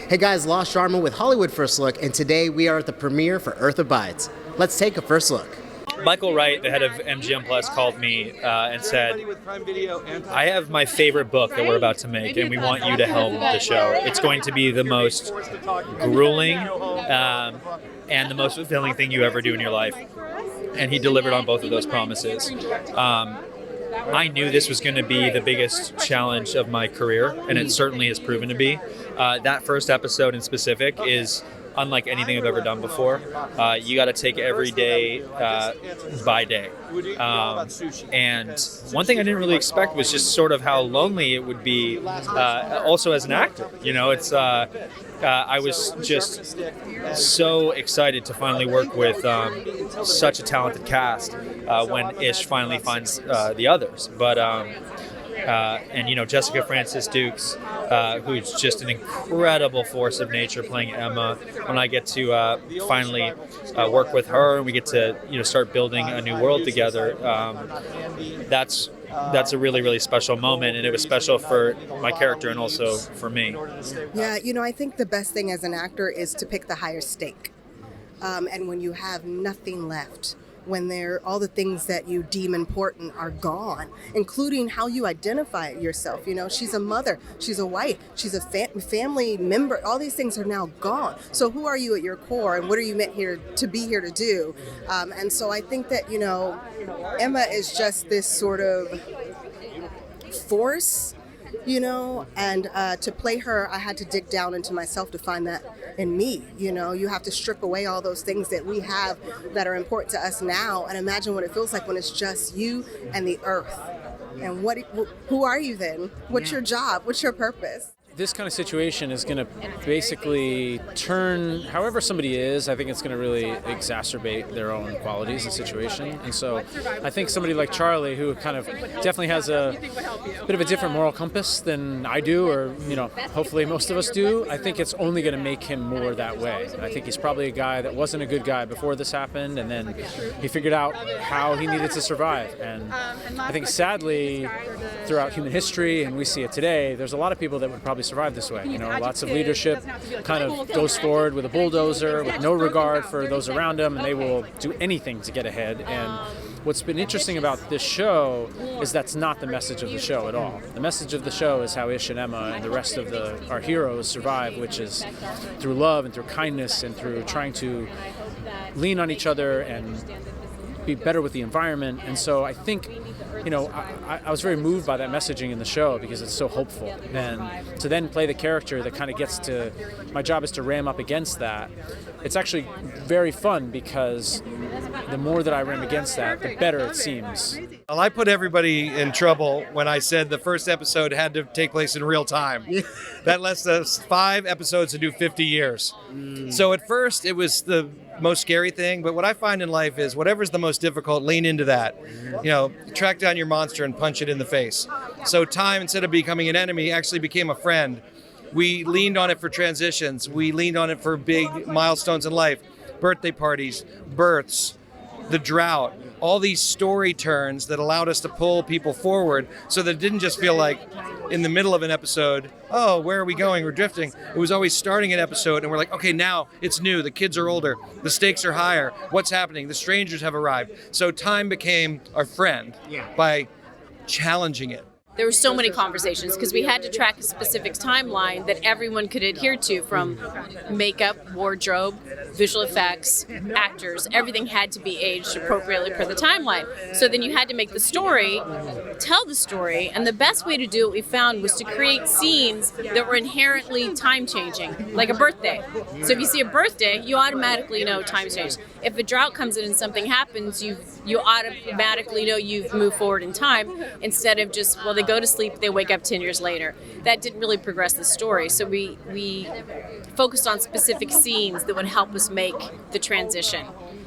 Hey guys, Lost Sharma with Hollywood First Look, and today we are at the premiere for Earth Abides. Let's take a first look. Michael Wright, the head of MGM Plus, called me and said, I have my favorite book that we're about to make, and we want you to helm the show. It's going to be the most grueling and the most fulfilling thing you ever do in your life. And he delivered on both of those promises. I knew this was going to be the biggest challenge of my career, and it certainly has proven to be. That first episode in specific is unlike anything I've ever done before. You got to take every day by day. And one thing I didn't really expect was just sort of how lonely it would be also as an actor. You know, it's I was just so excited to finally work with such a talented cast when Ish finally finds the others. But and, you know, Jessica Francis Dukes, who's just an incredible force of nature playing Emma. When I get to finally work with her and we get to, you know, start building a new world together, that's a really, really special moment. And it was special for my character and also for me. Yeah, you know, I think the best thing as an actor is to pick the higher stake. And when you have nothing left, when all the things that you deem important are gone, including how you identify yourself. You know, she's a mother, she's a wife, she's a family member. All these things are now gone. So who are you at your core, and what are you meant here to be here to do? And so I think that, you know, Emma is just this sort of force, you know, and to play her, I had to dig down into myself to find that in me. You know, you have to strip away all those things that we have that are important to us now, and imagine what it feels like when it's just you and the earth. And who are you then? What's your job? What's your purpose? This kind of situation is going to basically turn, however somebody is, I think it's going to really exacerbate their own qualities and situation. And so I think somebody like Charlie, who kind of definitely has a bit of a different moral compass than I do, or, you know, hopefully most of us do, I think it's only going to make him more that way. I think he's probably a guy that wasn't a good guy before this happened, and then he figured out how he needed to survive. And I think sadly, throughout human history, and we see it today, there's a lot of people that would probably survive this way. You know, lots of leadership kind of goes forward with a bulldozer, with no regard for those around them, and they will do anything to get ahead. And what's been interesting about this show is that's not the message of the show at all. The message of the show is how Ish and Emma and the rest of our heroes survive, which is through love and through kindness and through trying to lean on each other and be better with the environment. And so I think, you know, I was very moved by that messaging in the show because it's so hopeful. And to then play the character that kind of gets to, my job is to ram up against that. It's actually very fun because the more that I ram against that, the better it seems. Well, I put everybody in trouble when I said the first episode had to take place in real time. That lets us 5 episodes to do 50 years. So at first it was the most scary thing, but what I find in life is whatever's the most difficult, lean into that. You know, track down your monster and punch it in the face. So time, instead of becoming an enemy, actually became a friend. We leaned on it for transitions. We leaned on it for big milestones in life, birthday parties, births, the drought, all these story turns that allowed us to pull people forward so that it didn't just feel like in the middle of an episode, oh, where are we going? We're drifting. It was always starting an episode and we're like, okay, now it's new. The kids are older. The stakes are higher. What's happening? The strangers have arrived. So time became our friend by challenging it. There were so many conversations because we had to track a specific timeline that everyone could adhere to, from makeup, wardrobe, visual effects, actors. Everything had to be aged appropriately per the timeline. So then you had to make the story, tell the story, and the best way to do it, we found, was to create scenes that were inherently time-changing, like a birthday. So if you see a birthday, you automatically know time's changed. If a drought comes in and something happens, you automatically know you've moved forward in time, instead of just, well, they go to sleep, they wake up 10 years later. That didn't really progress the story. So we focused on specific scenes that would help us make the transition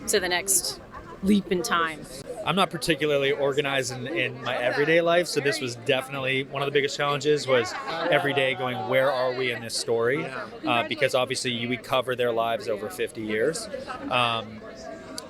to the next leap in time. I'm not particularly organized in my everyday life, so this was definitely one of the biggest challenges, was every day going, where are we in this story? Because obviously we cover their lives over 50 years.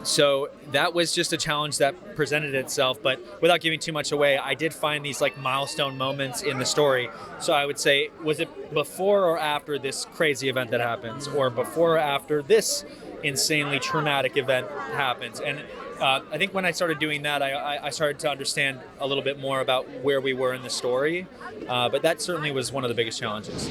So that was just a challenge that presented itself, but without giving too much away, I did find these like milestone moments in the story. So I would say, was it before or after this crazy event that happens, or before or after this insanely traumatic event happens? And I think when I started doing that, I started to understand a little bit more about where we were in the story, but that certainly was one of the biggest challenges.